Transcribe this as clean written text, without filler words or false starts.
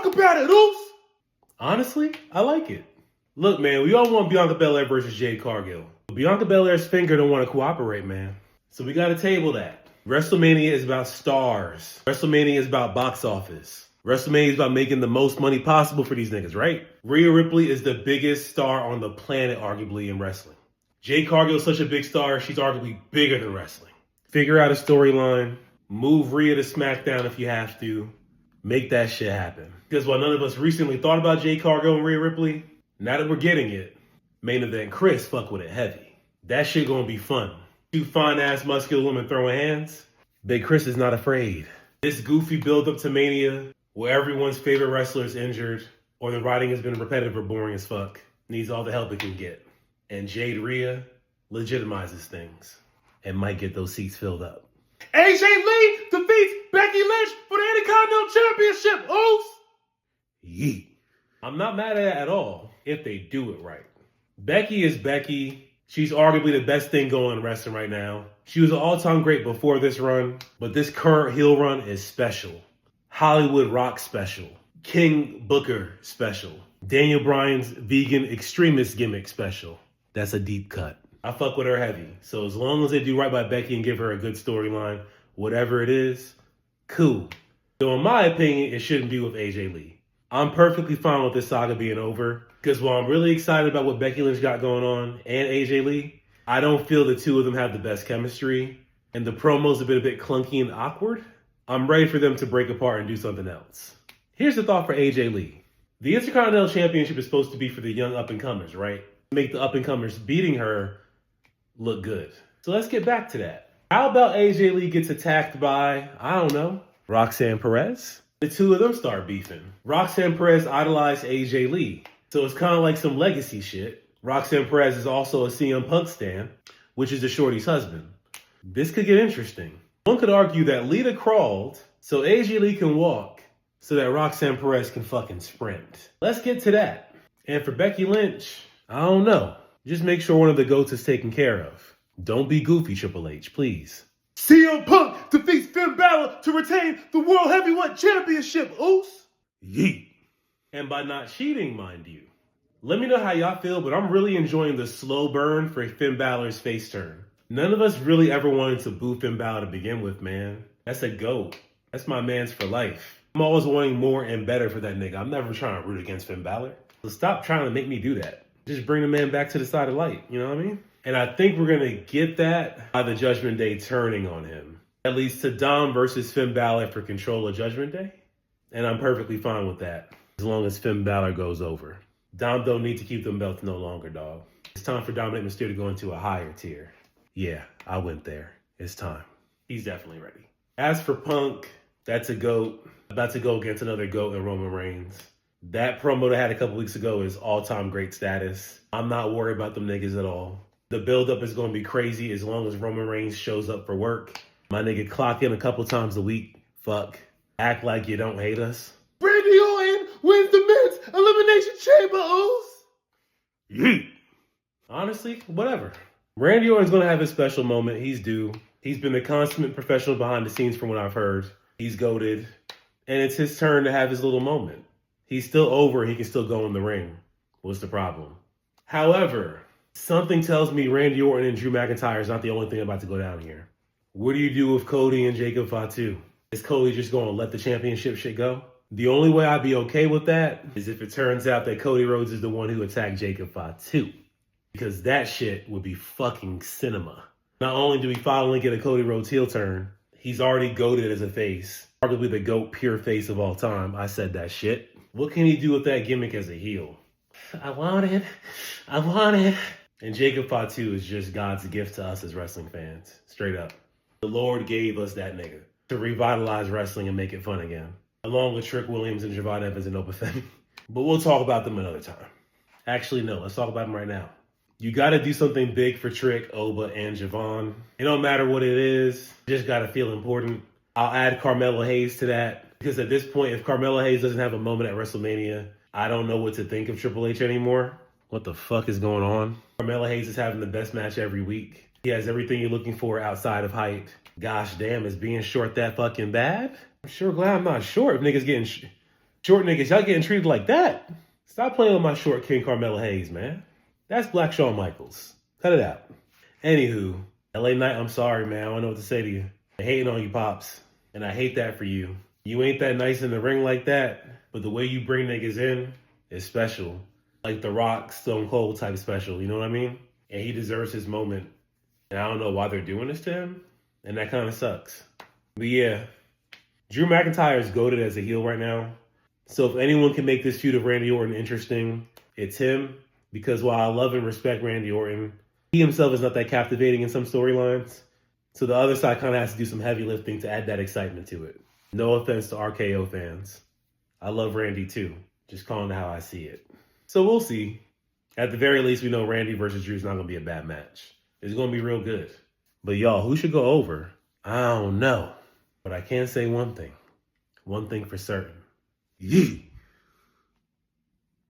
talk about it, Oos. Honestly, I like it. Look, man, we all want Bianca Belair versus Jade Cargill. But Bianca Belair's finger don't want to cooperate, man. So we got to table that. WrestleMania is about stars. WrestleMania is about box office. WrestleMania is about making the most money possible for these niggas, right? Rhea Ripley is the biggest star on the planet, arguably, in wrestling. Jade Cargill is such a big star, she's arguably bigger than wrestling. Figure out a storyline. Move Rhea to Smackdown if you have to. Make that shit happen. Because while none of us recently thought about Jade Cargill and Rhea Ripley, now that we're getting it, main event Chris fuck with it heavy. That shit gonna be fun. Two fine-ass muscular women throwing hands. Big Chris is not afraid. This goofy build-up to Mania, where everyone's favorite wrestler is injured, or the writing has been repetitive or boring as fuck, needs all the help it can get. And Jade Rhea legitimizes things and might get those seats filled up. AJ Lee defeats Becky Lynch for the Intercontinental Championship, Oos! Yeet. I'm not mad at it at all if they do it right. Becky is Becky. She's arguably the best thing going in wrestling right now. She was an all-time great before this run, but this current heel run is special. Hollywood Rock special. King Booker special. Daniel Bryan's vegan extremist gimmick special. That's a deep cut. I fuck with her heavy. So as long as they do right by Becky and give her a good storyline, whatever it is, cool. Though in my opinion, it shouldn't be with AJ Lee. I'm perfectly fine with this saga being over, because while I'm really excited about what Becky Lynch got going on and AJ Lee, I don't feel the two of them have the best chemistry, and the promos have been a bit clunky and awkward. I'm ready for them to break apart and do something else. Here's the thought for AJ Lee. The Intercontinental Championship is supposed to be for the young up-and-comers, right? Make the up-and-comers beating her look good. So let's get back to that. How about AJ Lee gets attacked by, I don't know, Roxanne Perez? The two of them start beefing. Roxanne Perez idolized AJ Lee, so it's kind of like some legacy shit. Roxanne Perez is also a CM Punk stan, which is the shorty's husband. This could get interesting. One could argue that Lita crawled so AJ Lee can walk so that Roxanne Perez can fucking sprint. Let's get to that. And for Becky Lynch, I don't know. Just make sure one of the GOATs is taken care of. Don't be goofy, Triple H, please. CM Punk defeats Finn Balor to retain the World Heavyweight Championship, Oos! Yeet. And by not cheating, mind you. Let me know how y'all feel, but I'm really enjoying the slow burn for Finn Balor's face turn. None of us really ever wanted to boo Finn Balor to begin with, man. That's a GOAT. That's my man's for life. I'm always wanting more and better for that nigga. I'm never trying to root against Finn Balor. So stop trying to make me do that. Just bring the man back to the side of light, you know what I mean? And I think we're going to get that by the Judgment Day turning on him. That leads to Dom versus Finn Balor for control of Judgment Day. And I'm perfectly fine with that, as long as Finn Balor goes over. Dom don't need to keep them belts no longer, dog. It's time for Dominik Mysterio to go into a higher tier. Yeah, I went there. It's time. He's definitely ready. As for Punk, that's a GOAT. About to go against another GOAT in Roman Reigns. That promo they had a couple weeks ago is all-time great status. I'm not worried about them niggas at all. The build-up is going to be crazy as long as Roman Reigns shows up for work. My nigga clock in a couple times a week. Fuck. Act like you don't hate us. Randy Orton wins the men's Elimination Chamber, Oos! Yeet. Honestly, whatever. Randy Orton's going to have his special moment. He's due. He's been a consummate professional behind the scenes from what I've heard. He's goated. And it's his turn to have his little moment. He's still over. He can still go in the ring. What's the problem? However, something tells me Randy Orton and Drew McIntyre is not the only thing about to go down here. What do you do with Cody and Jacob Fatu? Is Cody just going to let the championship shit go? The only way I'd be okay with that is if it turns out that Cody Rhodes is the one who attacked Jacob Fatu. Because that shit would be fucking cinema. Not only do we finally get a Cody Rhodes heel turn, he's already goated as a face. Arguably the GOAT pure face of all time. I said that shit. What can he do with that gimmick as a heel? I want it. And Jacob Fatu is just God's gift to us as wrestling fans. Straight up. The Lord gave us that nigga to revitalize wrestling and make it fun again. Along with Trick Williams and Javon Evans and Opa Femi. But we'll talk about them another time. Actually, no. Let's talk about them right now. You got to do something big for Trick, Oba, and Javon. It don't matter what it is. You just got to feel important. I'll add Carmelo Hayes to that. Because at this point, if Carmelo Hayes doesn't have a moment at WrestleMania, I don't know what to think of Triple H anymore. What the fuck is going on? Carmelo Hayes is having the best match every week. He has everything you're looking for outside of height. Gosh damn, is being short that fucking bad? I'm sure glad I'm not short if niggas getting Short niggas, y'all getting treated like that? Stop playing with my short King Carmelo Hayes, man. That's Black Shawn Michaels. Cut it out. Anywho, LA Knight, I'm sorry, man. I don't know what to say to you. I'm hating on you, Pops. And I hate that for you. You ain't that nice in the ring like that, but the way you bring niggas in is special. Like The Rock, Stone Cold type special, you know what I mean? And he deserves his moment. And I don't know why they're doing this to him. And that kind of sucks. But yeah, Drew McIntyre is goated as a heel right now. So if anyone can make this feud of Randy Orton interesting, it's him. Because while I love and respect Randy Orton, he himself is not that captivating in some storylines. So the other side kind of has to do some heavy lifting to add that excitement to it. No offense to RKO fans. I love Randy too. Just calling it how I see it. So we'll see. At the very least, we know Randy versus Drew's not going to be a bad match. It's going to be real good. But y'all, who should go over? I don't know. But I can say one thing. One thing for certain. Yee!